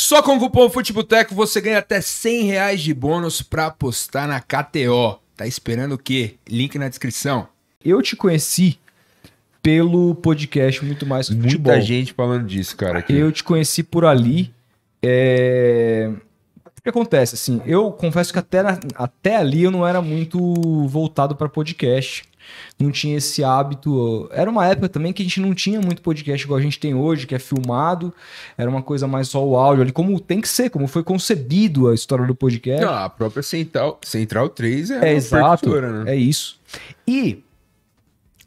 Só com o cupom FUTEBOTECO você ganha até R$100 de bônus pra apostar na KTO. Tá esperando o quê? Link na descrição. Eu te conheci pelo podcast Muito Mais Que Futebol. Muita gente falando disso, cara. Aqui. Eu te conheci por ali. O que acontece? Assim, eu confesso que até ali eu não era muito voltado para podcast. Não tinha esse hábito. Era uma época também que a gente não tinha muito podcast igual a gente tem hoje, que é filmado. Era uma coisa mais só o áudio ali, como tem que ser, como foi concebido a história do podcast. Não, a própria Central 3 é exato, né? É isso. E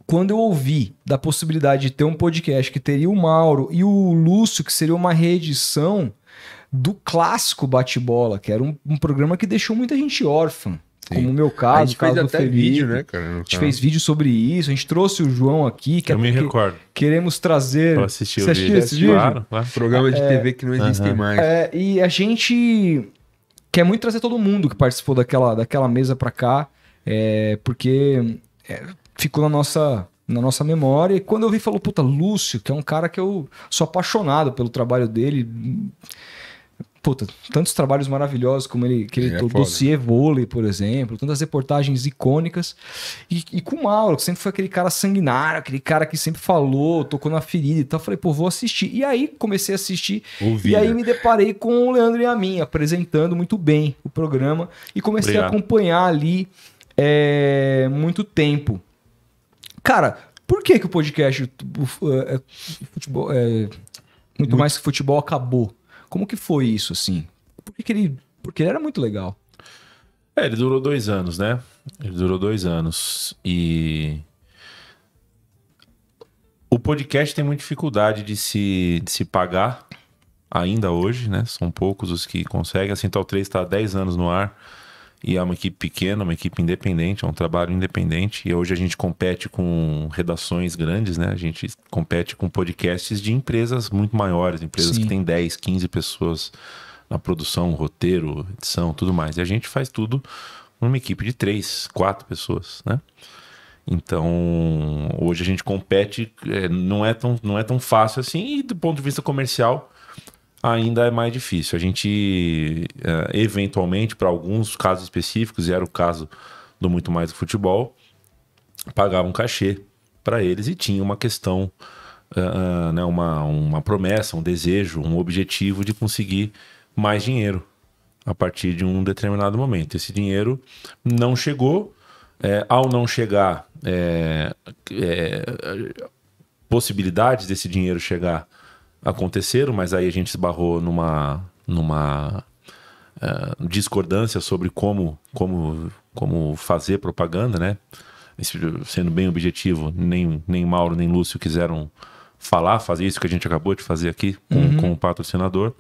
quando eu ouvi da possibilidade de ter um podcast que teria o Mauro e o Lúcio, que seria uma reedição do clássico Bate-Bola, que era um programa que deixou muita gente órfã. Sim. Como o meu caso, a gente fez até vídeo, né, cara? A gente fez vídeo sobre isso, a gente trouxe o João aqui. Que eu me recordo. Queremos trazer... Eu assisti o vídeo. Esse vídeo? Claro. Programa de TV que não existem mais. E a gente quer muito trazer todo mundo que participou daquela mesa pra cá, porque ficou na nossa memória. E quando eu vi, falou, puta, Lúcio, que é um cara que eu sou apaixonado pelo trabalho dele. Puta, tantos trabalhos maravilhosos como ele dossiê vôlei, por exemplo, tantas reportagens icônicas. E com o Mauro, que sempre foi aquele cara sanguinário, aquele cara que sempre falou, tocou na ferida e tal. Falei, pô, vou assistir. E aí comecei a assistir. E aí me deparei com o Leandro e a mim, apresentando muito bem o programa. E comecei a acompanhar ali muito tempo. Cara, por que o podcast futebol, muito mais que futebol acabou? Como que foi isso, assim? Porque ele era muito legal. Ele durou 2 anos, né? Ele durou 2 anos. E o podcast tem muita dificuldade de se pagar ainda hoje, né? São poucos os que conseguem. A Central 3 está há 10 anos no ar e é uma equipe pequena, uma equipe independente, é um trabalho independente. E hoje a gente compete com redações grandes, né? A gente compete com podcasts de empresas muito maiores, empresas que têm 10, 15 pessoas na produção, roteiro, edição, tudo mais. E a gente faz tudo numa equipe de 3, 4 pessoas, né? Então, hoje a gente compete, não é tão fácil assim, e do ponto de vista comercial, ainda é mais difícil. A gente, eventualmente, para alguns casos específicos, e era o caso do Muito Mais que Futebol, pagava um cachê para eles e tinha uma questão, né, uma promessa, um desejo, um objetivo de conseguir mais dinheiro a partir de um determinado momento. Esse dinheiro não chegou. Ao não chegar, possibilidades desse dinheiro chegar aconteceram, mas aí a gente esbarrou numa discordância sobre como fazer propaganda, né? Sendo bem objetivo, nem Mauro nem Lúcio quiseram fazer isso que a gente acabou de fazer aqui com o patrocinador.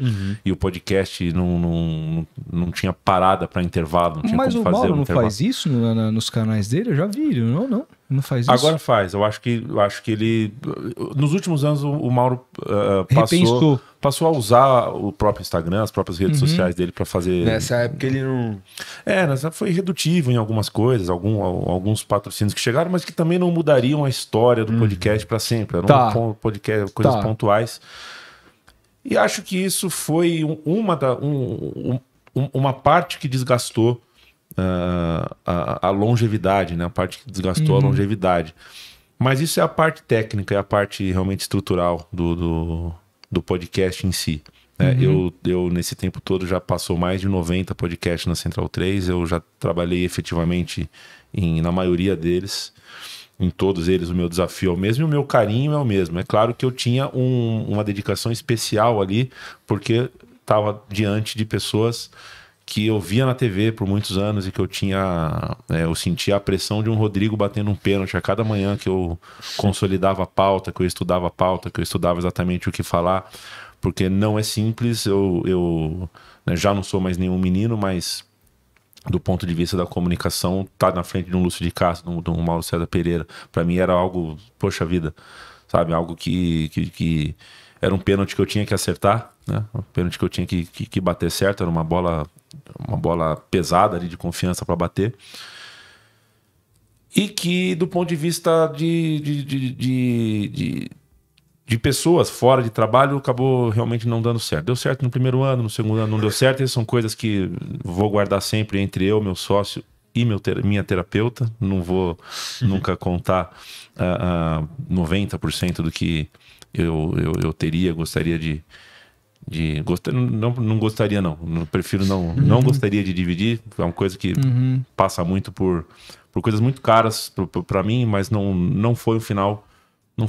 E o podcast não tinha parada para intervalo, não tinha Mas como o fazer Mauro não intervalo. faz isso nos canais dele? Eu já vi, não faz isso. Agora faz. Eu acho que ele... Nos últimos anos o Mauro passou a usar o próprio Instagram, as próprias redes sociais dele para fazer... Nessa época ele não... nessa foi redutivo em algumas coisas, alguns patrocínios que chegaram, mas que também não mudariam a história do podcast para sempre. Eram podcast, coisas pontuais. E acho que isso foi uma parte que desgastou a longevidade, né? A parte que desgastou a longevidade. Mas isso é a parte técnica, é a parte realmente estrutural do podcast em si. Né? Eu, nesse tempo todo, já passou mais de 90 podcasts na Central 3, eu já trabalhei efetivamente na maioria deles. Em todos eles o meu desafio é o mesmo e o meu carinho é o mesmo. É claro que eu tinha uma dedicação especial ali, porque estava diante de pessoas que eu via na TV por muitos anos e que eu sentia a pressão de um Rodrigo batendo um pênalti a cada manhã que eu consolidava a pauta, que eu estudava a pauta, que eu estudava exatamente o que falar, porque não é simples. Eu já não sou mais nenhum menino, mas do ponto de vista da comunicação, tá na frente de um Lúcio de Castro, de um Mauro César Pereira, para mim era algo, poxa vida, sabe, algo que era um pênalti que eu tinha que acertar, né? Um pênalti que eu tinha que bater certo, era uma bola pesada ali de confiança para bater. E que do ponto de vista de de pessoas fora de trabalho acabou realmente não dando certo. Deu certo no primeiro ano, no segundo ano não deu certo. Essas são coisas que vou guardar sempre entre eu, meu sócio e minha terapeuta. Não vou nunca contar 90% do que eu teria, gostaria não gostaria não. Prefiro não gostaria de dividir. É uma coisa que passa muito por coisas muito caras para mim, mas não foi o final